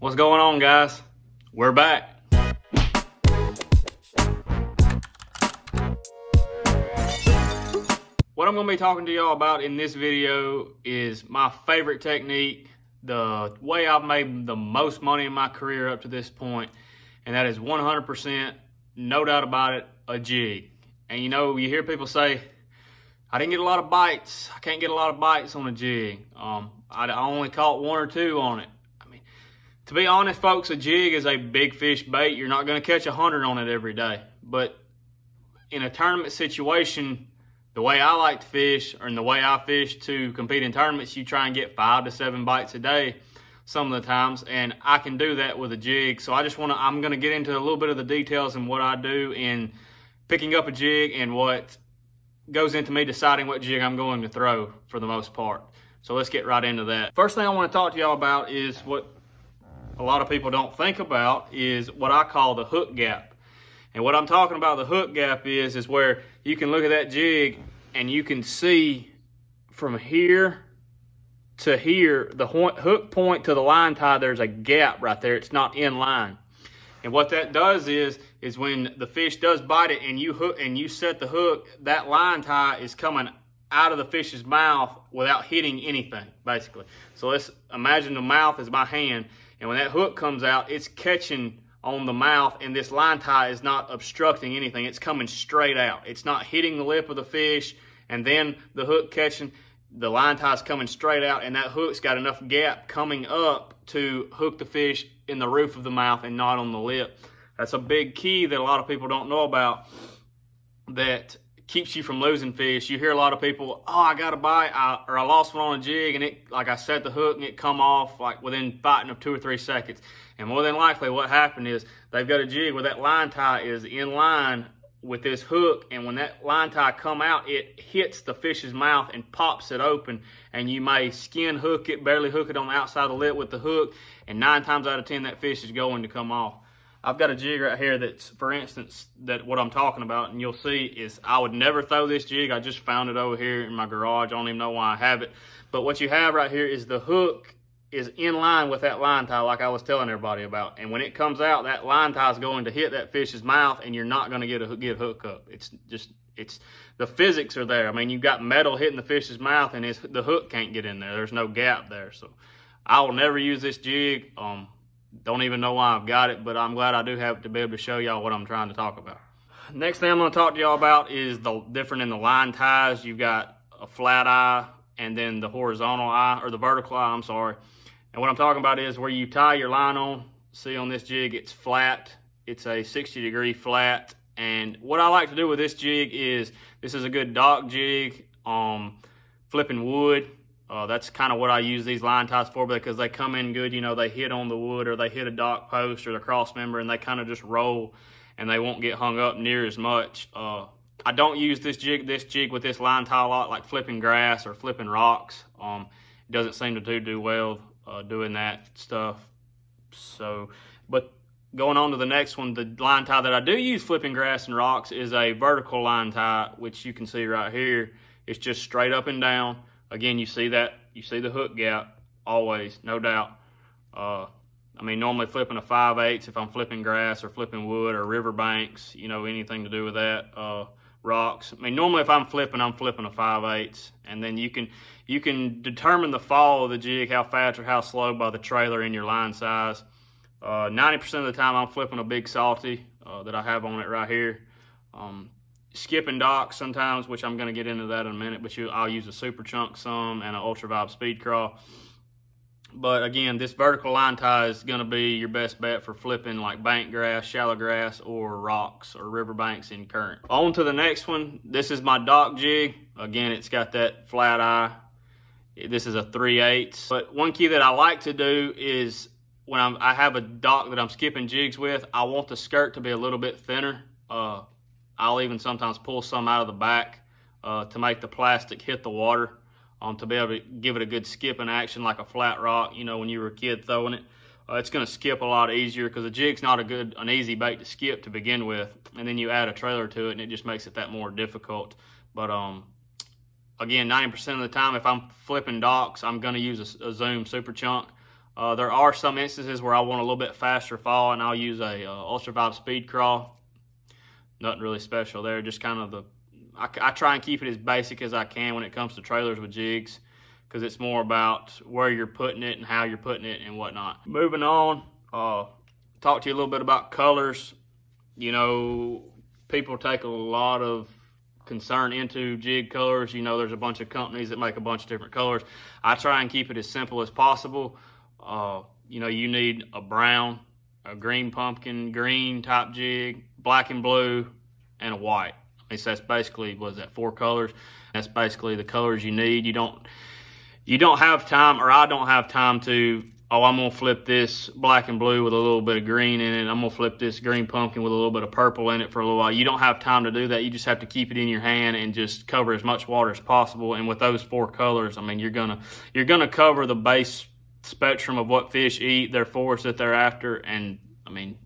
What's going on, guys? We're back. What I'm going to be talking to y'all about in this video is my favorite technique, the way I've made the most money in my career up to this point, and that is 100%, no doubt about it, a jig. And you know, you hear people say, I didn't get a lot of bites. I can't get a lot of bites on a jig. I only caught one or two on it. To be honest, folks, a jig is a big fish bait. You're not going to catch 100 on it every day. But in a tournament situation, the way I like to fish, or in the way I fish to compete in tournaments, you try and get 5 to 7 bites a day some of the times, and I can do that with a jig. So I'm going to get into a little bit of the details and what I do in picking up a jig and what goes into me deciding what jig I'm going to throw for the most part. So let's get right into that. First thing I want to talk to y'all about is what a lot of people don't think about, is what I call the hook gap. And what I'm talking about the hook gap is where you can look at that jig and you can see from here to here, the hook point to the line tie, there's a gap right there. It's not in line. And what that does is when the fish does bite it and you hook and you set the hook, that line tie is coming out of the fish's mouth without hitting anything, basically. So let's imagine the mouth is my hand, and when that hook comes out, it's catching on the mouth, and this line tie is not obstructing anything. It's coming straight out. It's not hitting the lip of the fish, and then the hook catching. The line tie is coming straight out, and that hook's got enough gap coming up to hook the fish in the roof of the mouth and not on the lip. That's a big key that a lot of people don't know about that keeps you from losing fish. You hear a lot of people, oh, I got a bite, or I lost one on a jig, and I set the hook and it come off like within fighting of 2 or 3 seconds. And more than likely what happened is they've got a jig where that line tie is in line with this hook, and when that line tie come out, it hits the fish's mouth and pops it open, and you may skin hook it, barely hook it on the outside of the lip with the hook, and 9 times out of 10 that fish is going to come off. I've got a jig right here that's, for instance, that what I'm talking about, and you'll see is I would never throw this jig. I just found it over here in my garage. I don't even know why I have it. But what you have right here is the hook is in line with that line tie like I was telling everybody about. And when it comes out, that line tie is going to hit that fish's mouth, and you're not going to get a good hook up. It's the physics are there. I mean, you've got metal hitting the fish's mouth, and the hook can't get in there. There's no gap there. So I will never use this jig. Don't even know why I've got it, but I'm glad I do have it to be able to show y'all what I'm trying to talk about. Next thing I'm going to talk to y'all about is the different in the line ties. You've got a flat eye and then the horizontal eye, or the vertical eye, I'm sorry. And what I'm talking about is where you tie your line on. See on this jig, it's flat. It's a 60-degree flat. And what I like to do with this jig is, this is a good dock jig, flipping wood. That's kind of what I use these line ties for, because they come in good. You know, they hit on the wood, or they hit a dock post or the cross member, and they kind of just roll, and they won't get hung up near as much. I don't use this jig with this line tie a lot, like flipping grass or flipping rocks. It doesn't seem to do well doing that stuff. So, but going on to the next one, the line tie that I do use flipping grass and rocks is a vertical line tie, which you can see right here. It's just straight up and down. Again, you see that, you see the hook gap, always, no doubt. I mean, normally flipping a 5/8 if I'm flipping grass or flipping wood or river banks, you know, anything to do with that, rocks. I mean, normally if I'm flipping a 5/8, and then you can determine the fall of the jig, how fast or how slow, by the trailer in your line size. 90% of the time I'm flipping a big salty that I have on it right here. Skipping docks sometimes, which I'm going to get into that in a minute, but I'll use a super chunk some and an ultra vibe speed crawl. But again, this vertical line tie is going to be your best bet for flipping like bank grass, shallow grass, or rocks or river banks in current. On to the next one. This is my dock jig. Again, it's got that flat eye. This is a 3/8. But one key that I like to do is when I have a dock that I'm skipping jigs with, I want the skirt to be a little bit thinner. I'll even sometimes pull some out of the back to make the plastic hit the water, to be able to give it a good skipping action like a flat rock. You know, when you were a kid throwing it, it's going to skip a lot easier, because a jig's not an easy bait to skip to begin with, and then you add a trailer to it and it just makes it that more difficult. But again, 90% of the time if I'm flipping docks, I'm going to use a Zoom super chunk. There are some instances where I want a little bit faster fall, and I'll use a ultraviolet speed crawl. Nothing really special there, just kind of I try and keep it as basic as I can when it comes to trailers with jigs, because it's more about where you're putting it and how you're putting it and whatnot. Moving on, talk to you a little bit about colors. You know, people take a lot of concern into jig colors. You know, there's a bunch of companies that make a bunch of different colors. I try and keep it as simple as possible. You know, you need a brown, a green pumpkin, green type jig, black and blue, and a white. So that's basically, what is that, 4 colors? That's basically the colors you need. You don't have time, or I don't have time to, oh, I'm gonna flip this black and blue with a little bit of green in it. I'm gonna flip this green pumpkin with a little bit of purple in it for a little while. You don't have time to do that. You just have to keep it in your hand and just cover as much water as possible. And with those 4 colors, I mean, you're gonna cover the base spectrum of what fish eat, their forage that they're after, and I mean,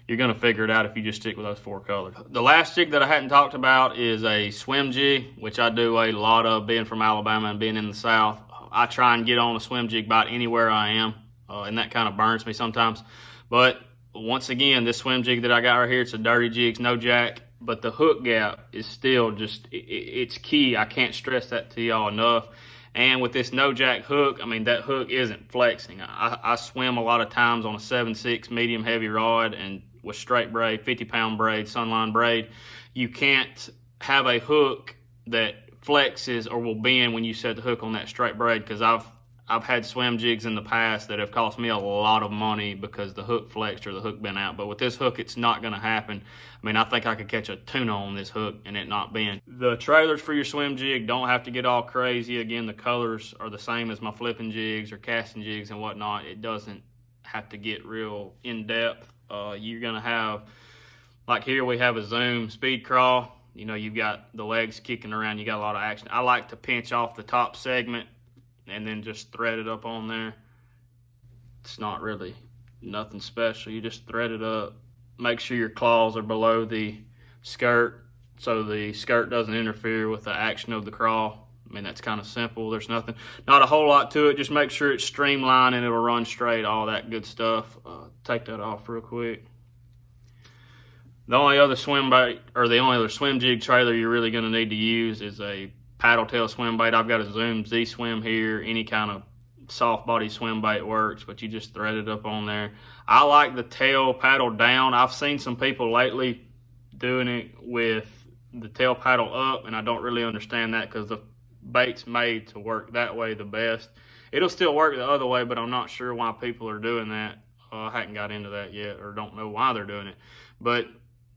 you're gonna figure it out if you just stick with those 4 colors. The last jig that I hadn't talked about is a swim jig, which I do a lot of, being from Alabama and being in the South. I try and get on a swim jig about anywhere I am, and that kind of burns me sometimes. But once again, this swim jig that I got right here, it's a dirty jig, it's no jack, but the hook gap is still just, it's key. I can't stress that to y'all enough. And with this no jack hook, I mean, that hook isn't flexing. I swim a lot of times on a 7/6 medium heavy rod and with straight braid, 50-pound braid, sunline braid. You can't have a hook that flexes or will bend when you set the hook on that straight braid, because I've had swim jigs in the past that have cost me a lot of money because the hook flexed or the hook bent out. But with this hook, it's not going to happen. I mean, I think I could catch a tuna on this hook and it not bend. The trailers for your swim jig don't have to get all crazy. Again, the colors are the same as my flipping jigs or casting jigs and whatnot. It doesn't have to get real in-depth. You're going to have, like here we have a zoom speed crawl. You know, you've got the legs kicking around. You got a lot of action. I like to pinch off the top segment and then just thread it up on there. It's not really nothing special. You just thread it up. Make sure your claws are below the skirt so the skirt doesn't interfere with the action of the crawl. I mean, that's kind of simple. There's not a whole lot to it. Just make sure it's streamlined and it'll run straight, all that good stuff. Take that off real quick. The only other swim bait, or the only other swim jig trailer you're really going to need to use is a paddle tail swim bait. I've got a Zoom Z Swim here. Any kind of soft body swim bait works, but you just thread it up on there. I like the tail paddle down. I've seen some people lately doing it with the tail paddle up, and I don't really understand that because the bait's made to work that way the best. It'll still work the other way, but I'm not sure why people are doing that. I hadn't got into that yet, or don't know why they're doing it. But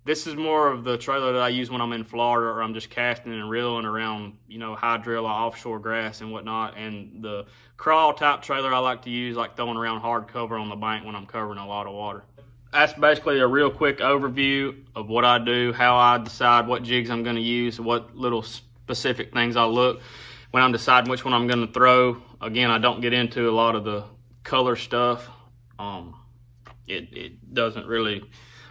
this is more of the trailer that I use when I'm in Florida, or I'm just casting and reeling around, you know, hydrilla, offshore grass and whatnot. And the crawl type trailer I like to use, like throwing around hard cover on the bank when I'm covering a lot of water. That's basically a real quick overview of what I do, how I decide what jigs I'm going to use, what little specific things I look when I'm deciding which one I'm going to throw. Again, I don't get into a lot of the color stuff. It doesn't really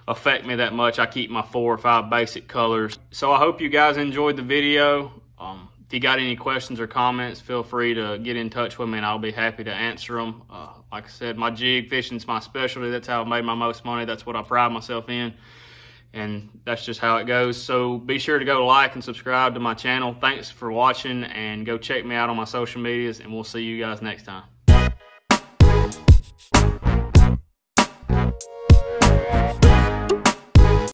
affect me that much. I keep my 4 or 5 basic colors. So I hope you guys enjoyed the video. If you got any questions or comments, feel free to get in touch with me and I'll be happy to answer them. Like I said, my jig fishing is my specialty. That's how I've made my most money. That's what I pride myself in. And that's just how it goes. So be sure to go like and subscribe to my channel. Thanks for watching, and go check me out on my social medias, and we'll see you guys next time.